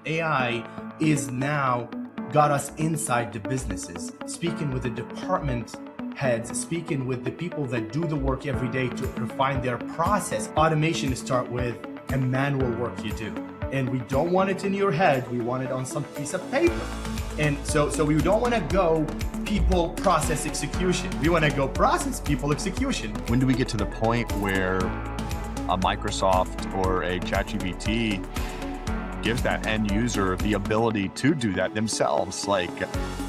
AI is now got us inside the businesses, speaking with the department heads, speaking with the people that do the work every day to refine their process. Automation start with a manual work you do. And we don't want it in your head, we want it on some piece of paper. And so we don't want to go people, process, execution. We want to go process, people, execution. When do we get to the point where a Microsoft or a ChatGPT gives that end user the ability to do that themselves? Like,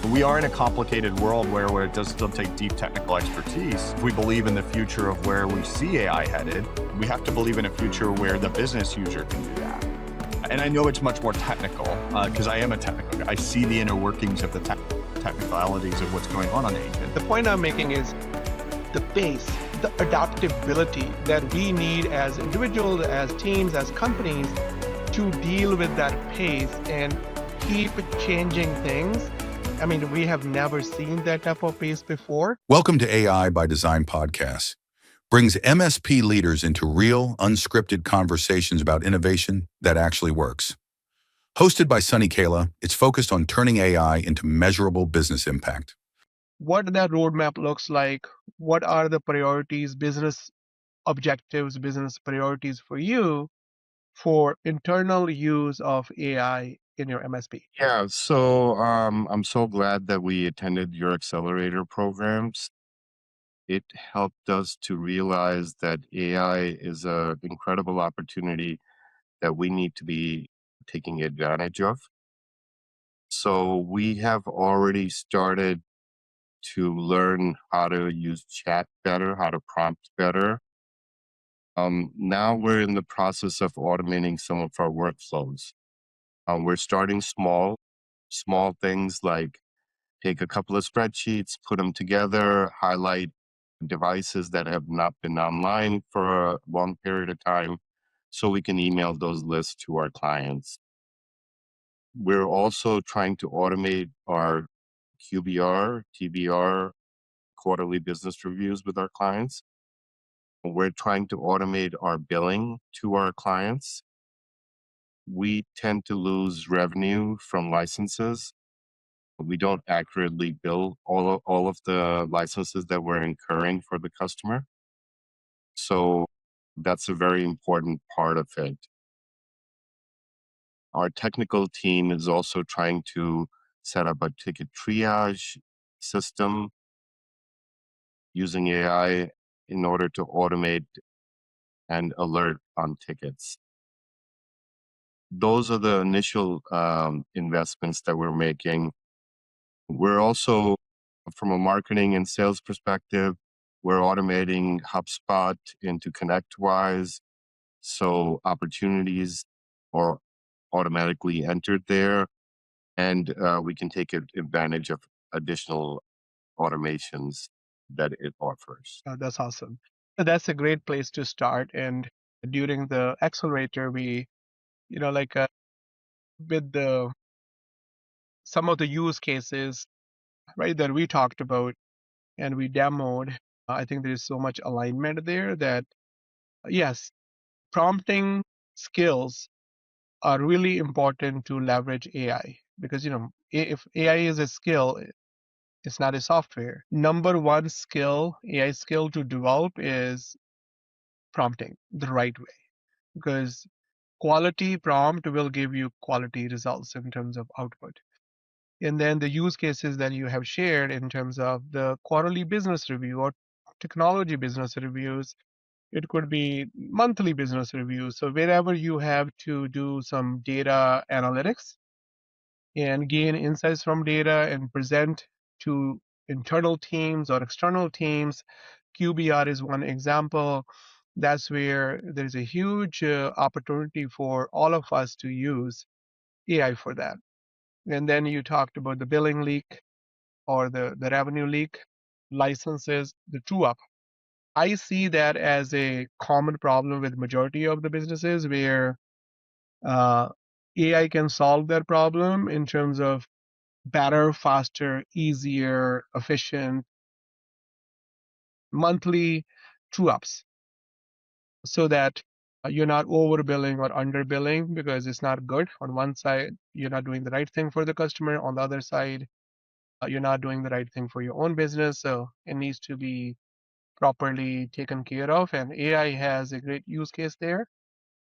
we are in a complicated world where it does still take deep technical expertise. If we believe in the future of where we see AI headed, we have to believe in a future where the business user can do that. And I know it's much more technical because I am a technical guy. I see the inner workings of the technicalities of what's going on the agent. The point I'm making is the pace, the adaptability that we need as individuals, as teams, as companies to deal with that pace and keep changing things. I mean, we have never seen that type of pace before. Welcome to AI by Design podcast. Brings MSP leaders into real, unscripted conversations about innovation that actually works. Hosted by Kaila, it's focused on turning AI into measurable business impact. What that roadmap looks like, what are the priorities, business objectives, business priorities for you for internal use of AI in your MSP? Yeah, so I'm so glad that we attended your accelerator programs. It helped us to realize that AI is an incredible opportunity that we need to be taking advantage of. So we have already started to learn how to use chat better, how to prompt better. Now we're in the process of automating some of our workflows. We're starting small things like take a couple of spreadsheets, put them together, highlight devices that have not been online for a long period of time so we can email those lists to our clients. We're also trying to automate our QBR, TBR, quarterly business reviews with our clients. We're trying to automate our billing to our clients. We tend to lose revenue from licenses. We don't accurately bill all of the licenses that we're incurring for the customer. So that's a very important part of it. Our technical team is also trying to set up a ticket triage system using AI in order to automate and alert on tickets. Those are the initial investments that we're making. We're also, from a marketing and sales perspective, we're automating HubSpot into ConnectWise, so opportunities are automatically entered there, and we can take advantage of additional automations that it offers. That's awesome. That's a great place to start. And during the accelerator, we, with some of the use cases, right, that we talked about and we demoed, I think there's so much alignment there that, yes, prompting skills are really important to leverage AI because, if AI is a skill, it's not a software. Number one skill, AI skill to develop is prompting the right way, because quality prompt will give you quality results in terms of output. And then the use cases that you have shared in terms of the quarterly business review or technology business reviews, it could be monthly business reviews. So wherever you have to do some data analytics and gain insights from data and present to internal teams or external teams, QBR is one example. That's where there's a huge opportunity for all of us to use AI for that. And then you talked about the billing leak or the revenue leak, licenses, the true up. I see that as a common problem with majority of the businesses where AI can solve that problem in terms of better, faster, easier, efficient monthly true ups, so that You're not overbilling or underbilling because it's not good. On one side, you're not doing the right thing for the customer. On the other side, you're not doing the right thing for your own business. So it needs to be properly taken care of. And AI has a great use case there,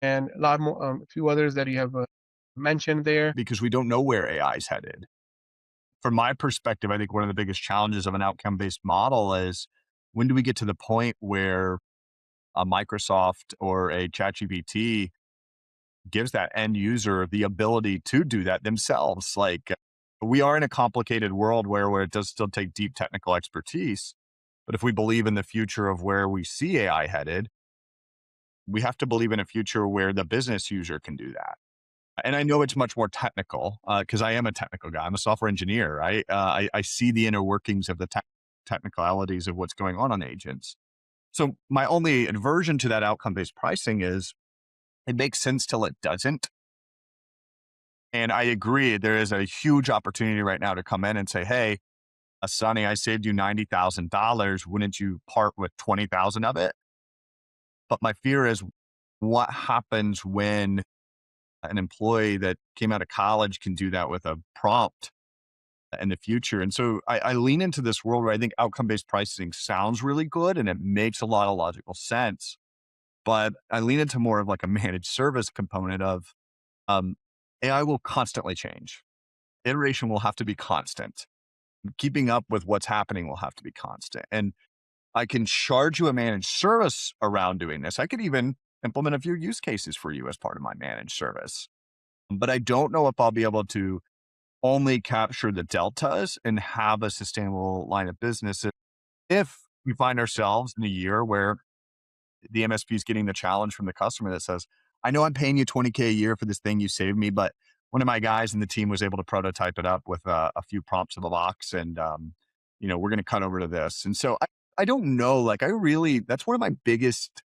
and a lot more, a few others that you have mentioned there. Because we don't know where AI is headed. From my perspective, I think one of the biggest challenges of an outcome-based model is, when do we get to the point where a Microsoft or a ChatGPT gives that end user the ability to do that themselves? Like, we are in a complicated world where it does still take deep technical expertise. But if we believe in the future of where we see AI headed, we have to believe in a future where the business user can do that. And I know it's much more technical because I am a technical guy. I'm a software engineer. I see the inner workings of the technicalities of what's going on agents. So my only aversion to that outcome-based pricing is it makes sense till it doesn't. And I agree, there is a huge opportunity right now to come in and say, hey, Sonny, I saved you $90,000. Wouldn't you part with 20,000 of it? But my fear is, what happens when an employee that came out of college can do that with a prompt in the future? And so I lean into this world where I think outcome-based pricing sounds really good and it makes a lot of logical sense. But I lean into more of like a managed service component of AI will constantly change. Iteration will have to be constant. Keeping up with what's happening will have to be constant. And I can charge you a managed service around doing this. I could even implement a few use cases for you as part of my managed service. But I don't know if I'll be able to only capture the deltas and have a sustainable line of business if we find ourselves in a year where the MSP is getting the challenge from the customer that says, I know I'm paying you $20K a year for this thing you saved me, but one of my guys in the team was able to prototype it up with a few prompts in the box, and we're going to cut over to this. And so I don't know, that's one of my biggest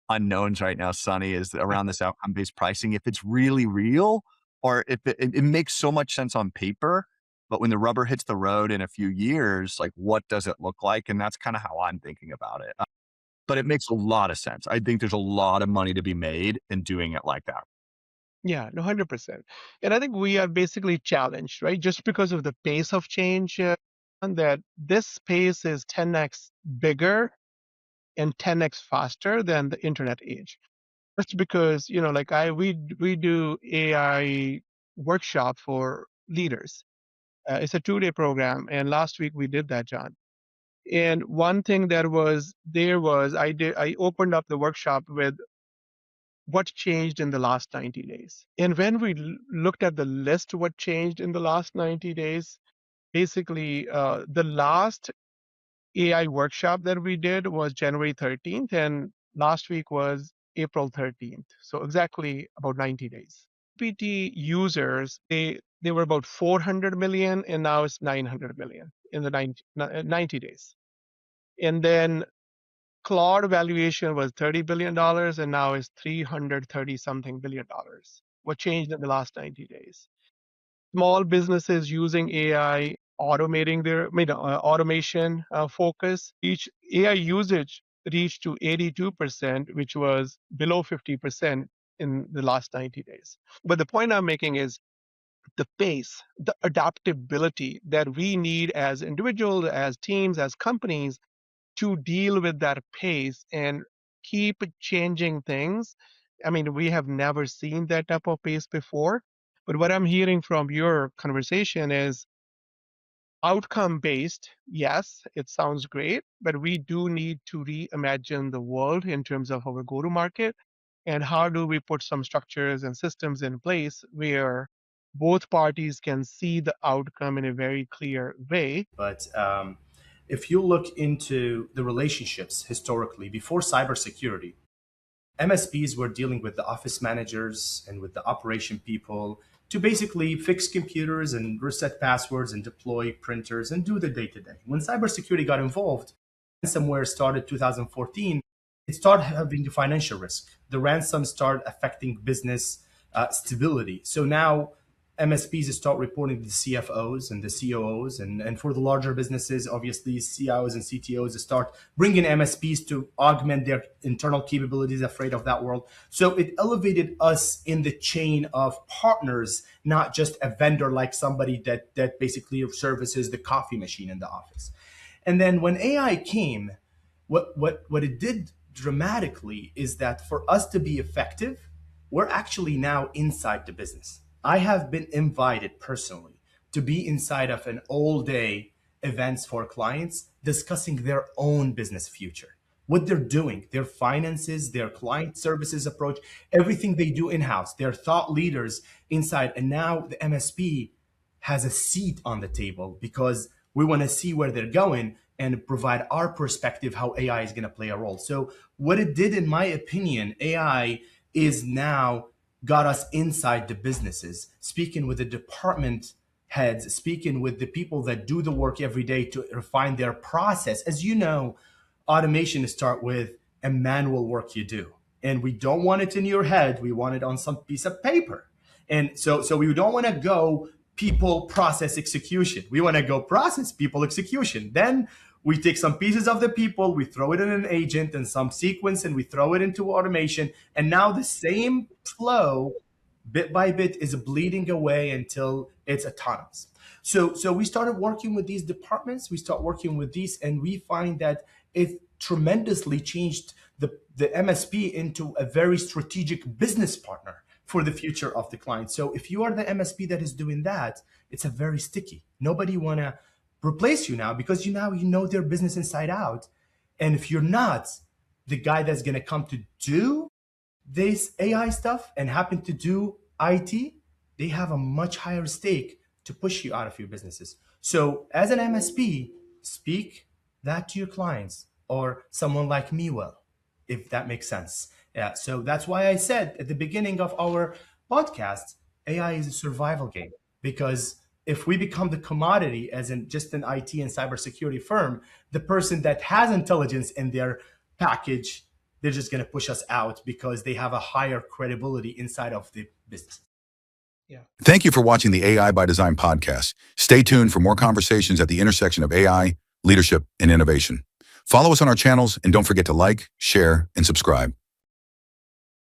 unknowns right now, Sonny, is around this outcome-based pricing. If it's really real, or if it makes so much sense on paper, but when the rubber hits the road in a few years, like, what does it look like? And that's kind of how I'm thinking about it. But it makes a lot of sense. I think there's a lot of money to be made in doing it like that. Yeah, no, 100%. And I think we are basically challenged, right? Just because of the pace of change, and that this pace is 10x bigger and 10x faster than the internet age. That's because, we do AI workshop for leaders. It's a 2-day program, and last week we did that, John. And one thing that was there was I opened up the workshop with what changed in the last 90 days. And when we looked at the list, what changed in the last 90 days, basically the last AI workshop that we did was January 13th, and last week was April 13th. So exactly about 90 days. GPT users, they were about 400 million, and now it's 900 million in the 90 days. And then Claude valuation was $30 billion, and now is $330-something billion. What changed in the last 90 days? Small businesses using AI, automating their automation focus. Each AI usage reached to 82%, which was below 50% in the last 90 days. But the point I'm making is the pace, the adaptability that we need as individuals, as teams, as companies to deal with that pace and keep changing things. I mean, we have never seen that type of pace before. But what I'm hearing from your conversation is outcome based. Yes, it sounds great, but we do need to reimagine the world in terms of our go to market. And how do we put some structures and systems in place where both parties can see the outcome in a very clear way? But if you look into the relationships historically, before cybersecurity, MSPs were dealing with the office managers and with the operation people to basically fix computers and reset passwords and deploy printers and do the day-to-day. When cybersecurity got involved, ransomware started 2014, it started having the financial risk. The ransom started affecting business stability. So now MSPs start reporting to the CFOs and the COOs, and for the larger businesses, obviously CIOs and CTOs start bringing MSPs to augment their internal capabilities, afraid of that world. So it elevated us in the chain of partners, not just a vendor like somebody that basically services the coffee machine in the office. And then when AI came, what it did dramatically is that for us to be effective, we're actually now inside the business. I have been invited personally to be inside of an all-day events for clients discussing their own business future, what they're doing, their finances, their client services approach, everything they do in-house, their thought leaders inside. And now the MSP has a seat on the table because we want to see where they're going and provide our perspective how AI is going to play a role. So what it did, in my opinion, AI is now got us inside the businesses, speaking with the department heads, speaking with the people that do the work every day to refine their process. As you know, automation starts with a manual work you do. And we don't want it in your head. We want it on some piece of paper. And so we don't want to go people, process, execution. We want to go process, people, execution. Then we take some pieces of the people, we throw it in an agent and some sequence, and we throw it into automation. And now the same flow, bit by bit, is bleeding away until it's autonomous. So we started working with these departments, we start working with these, and we find that it tremendously changed the MSP into a very strategic business partner for the future of the client. So if you are the MSP that is doing that, it's a very sticky. Nobody want to replace you now because you know their business inside out. And if you're not the guy that's going to come to do this AI stuff and happen to do IT, they have a much higher stake to push you out of your businesses. So as an MSP, speak that to your clients or someone like me will, if that makes sense. Yeah. So that's why I said at the beginning of our podcast, AI is a survival game, because if we become the commodity as in just an IT and cybersecurity firm, the person that has intelligence in their package, they're just going to push us out because they have a higher credibility inside of the business. Yeah. Thank you for watching the AI by Design podcast. Stay tuned for more conversations at the intersection of AI, leadership, and innovation. Follow us on our channels and don't forget to like, share, and subscribe.